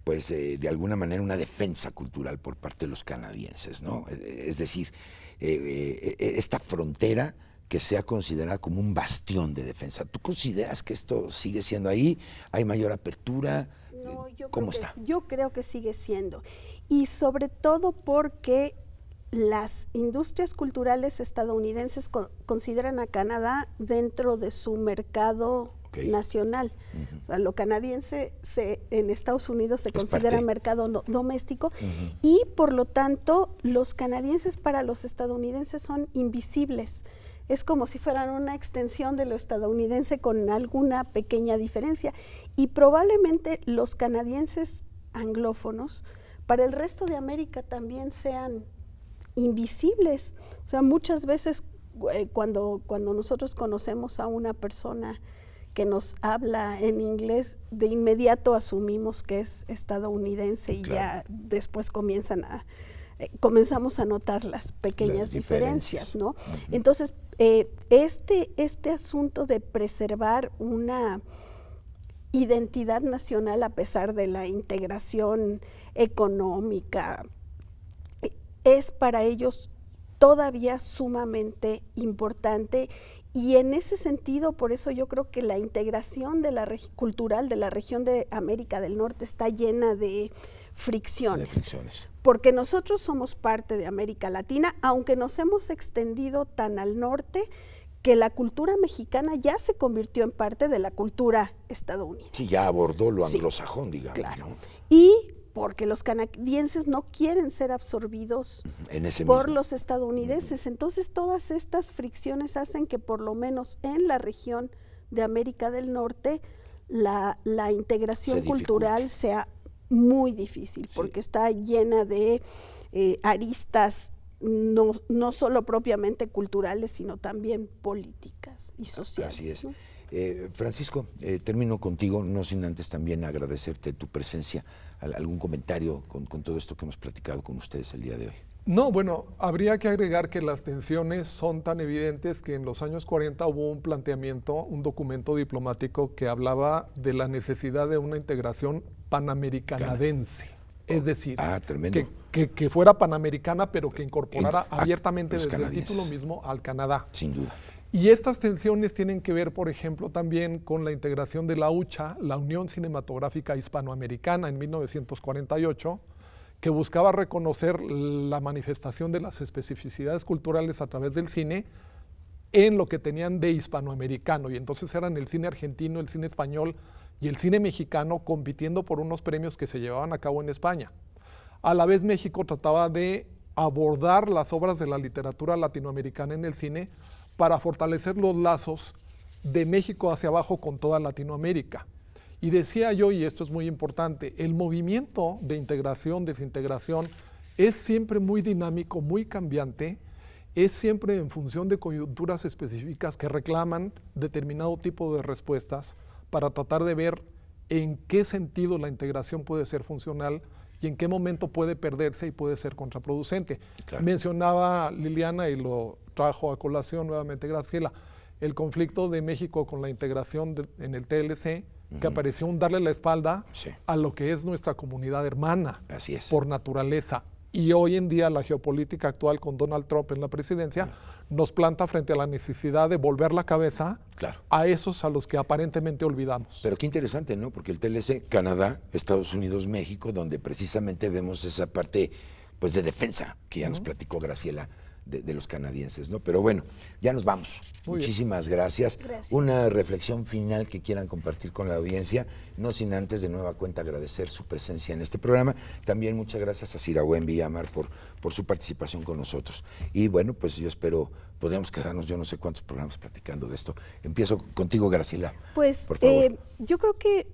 pues de alguna manera una defensa cultural por parte de los canadienses, ¿no? Es decir, esta frontera que sea considerada como un bastión de defensa. ¿Tú consideras que esto sigue siendo ahí? ¿Hay mayor apertura?
No,
¿Cómo está?
Yo creo que sigue siendo. Y sobre todo porque las industrias culturales estadounidenses consideran a Canadá dentro de su mercado nacional. O sea, lo canadiense en Estados Unidos se considera mercado doméstico y por lo tanto los canadienses para los estadounidenses son invisibles. Es como si fueran una extensión de lo estadounidense con alguna pequeña diferencia. Y probablemente los canadienses anglófonos para el resto de América también sean invisibles. O sea, muchas veces cuando nosotros conocemos a una persona que nos habla en inglés, de inmediato asumimos que es estadounidense y ya después comenzamos a notar las pequeñas diferencias, ¿no? Entonces, este asunto de preservar una identidad nacional a pesar de la integración económica es para ellos todavía sumamente importante, y en ese sentido, por eso yo creo que la integración de cultural de la región de América del Norte está llena de fricciones. Porque nosotros somos parte de América Latina, aunque nos hemos extendido tan al norte que la cultura mexicana ya se convirtió en parte de la cultura estadounidense.
Sí, ya abordó lo anglosajón, digamos.
Claro. ¿No? Y porque los canadienses no quieren ser absorbidos por los estadounidenses. Entonces, todas estas fricciones hacen que por lo menos en la región de América del Norte la integración cultural sea muy difícil, porque está llena de aristas no solo propiamente culturales, sino también políticas y sociales.
Así es.
¿No?
Francisco, termino contigo, no sin antes también agradecerte tu presencia. ¿Algún comentario con todo esto que hemos platicado con ustedes el día de hoy?
No, bueno, habría que agregar que las tensiones son tan evidentes que en los años 40 hubo un planteamiento, un documento diplomático que hablaba de la necesidad de una integración panamericanadense. Es decir, que fuera panamericana, pero que incorporara abiertamente desde el título mismo al Canadá.
Sin duda.
Y estas tensiones tienen que ver, por ejemplo, también con la integración de la UCHA, la Unión Cinematográfica Hispanoamericana, en 1948, que buscaba reconocer la manifestación de las especificidades culturales a través del cine en lo que tenían de hispanoamericano. Y entonces eran el cine argentino, el cine español y el cine mexicano compitiendo por unos premios que se llevaban a cabo en España. A la vez México trataba de abordar las obras de la literatura latinoamericana en el cine para fortalecer los lazos de México hacia abajo con toda Latinoamérica. Y decía yo, y esto es muy importante, el movimiento de integración, desintegración, es siempre muy dinámico, muy cambiante, es siempre en función de coyunturas específicas que reclaman determinado tipo de respuestas para tratar de ver en qué sentido la integración puede ser funcional y en qué momento puede perderse y puede ser contraproducente. Claro. Mencionaba Liliana, y lo trajo a colación nuevamente Graciela, el conflicto de México con la integración en el TLC, que apareció un darle la espalda a lo que es nuestra comunidad hermana.
Así es.
Por naturaleza. Y hoy en día la geopolítica actual con Donald Trump en la presidencia nos planta frente a la necesidad de volver la cabeza a esos a los que aparentemente olvidamos.
Pero qué interesante, ¿no? Porque el TLC, Canadá, Estados Unidos, México, donde precisamente vemos esa parte pues de defensa que ya nos platicó Graciela de los canadienses, ¿no? Pero bueno, ya nos vamos. Muchísimas gracias. Una reflexión final que quieran compartir con la audiencia, no sin antes de nueva cuenta agradecer su presencia en este programa. También muchas gracias a Sirawen Villamar por su participación con nosotros. Y bueno, pues yo espero, podríamos quedarnos yo no sé cuántos programas platicando de esto. Empiezo contigo, Graciela.
Pues
por favor.
Yo creo que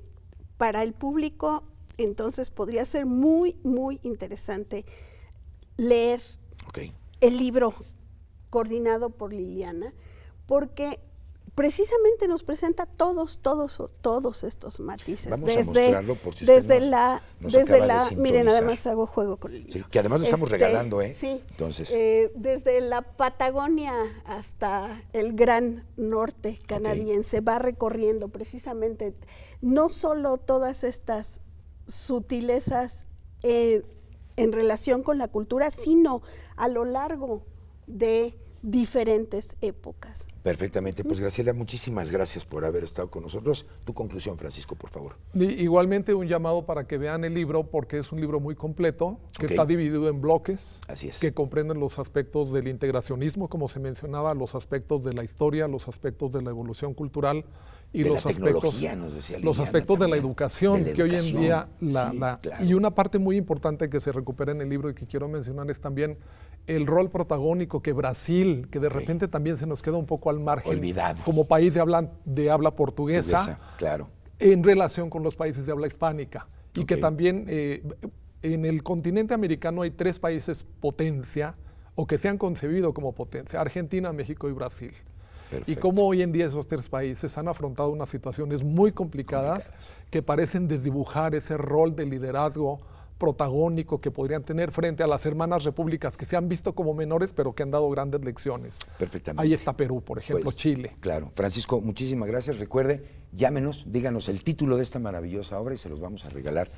para el público entonces podría ser muy, muy interesante leer el libro coordinado por Liliana, porque precisamente nos presenta todos estos matices.
Vamos a mostrarlo por si usted nos acaba de
miren, además hago juego con el libro.
Sí, que además lo estamos regalando, ¿eh?
Sí.
Entonces.
Desde la Patagonia hasta el gran norte canadiense va recorriendo precisamente no solo todas estas sutilezas en relación con la cultura, sino a lo largo de diferentes épocas.
Perfectamente, pues Graciela, muchísimas gracias por haber estado con nosotros. Tu conclusión, Francisco, por favor.
Igualmente un llamado para que vean el libro, porque es un libro muy completo, que está dividido en bloques,
así es,
que comprenden los aspectos del integracionismo, como se mencionaba, los aspectos de la historia, los aspectos de la evolución cultural y los aspectos de la educación, que hoy en día claro. Y una parte muy importante que se recupera en el libro y que quiero mencionar es también el rol protagónico que Brasil, que de repente también se nos queda un poco al margen,
olvidado,
como país de habla portuguesa,
claro,
en relación con los países de habla hispánica. Y que también en el continente americano hay 3 países potencia, o que se han concebido como potencia: Argentina, México y Brasil. Perfecto. Y cómo hoy en día esos 3 países han afrontado unas situaciones muy complicadas que parecen desdibujar ese rol de liderazgo protagónico que podrían tener frente a las hermanas repúblicas que se han visto como menores pero que han dado grandes lecciones.
Perfectamente.
Ahí está Perú, por ejemplo,
pues,
Chile.
Claro. Francisco, muchísimas gracias. Recuerde, llámenos, díganos el título de esta maravillosa obra y se los vamos a regalar.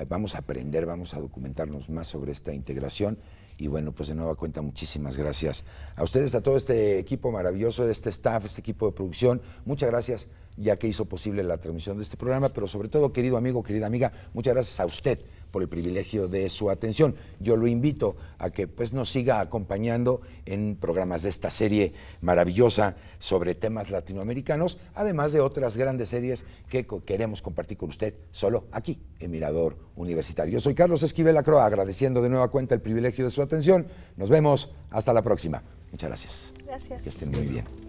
Vamos a aprender, vamos a documentarnos más sobre esta integración. Y bueno, pues de nueva cuenta, muchísimas gracias a ustedes, a todo este equipo maravilloso, este staff, este equipo de producción. Muchas gracias, ya que hizo posible la transmisión de este programa, pero sobre todo, querido amigo, querida amiga, muchas gracias a usted por el privilegio de su atención. Yo lo invito a que pues nos siga acompañando en programas de esta serie maravillosa sobre temas latinoamericanos, además de otras grandes series que queremos compartir con usted solo aquí en Mirador Universitario. Yo soy Carlos Esquivel Acroa, agradeciendo de nueva cuenta el privilegio de su atención. Nos vemos hasta la próxima. Muchas gracias.
Gracias.
Que estén muy bien.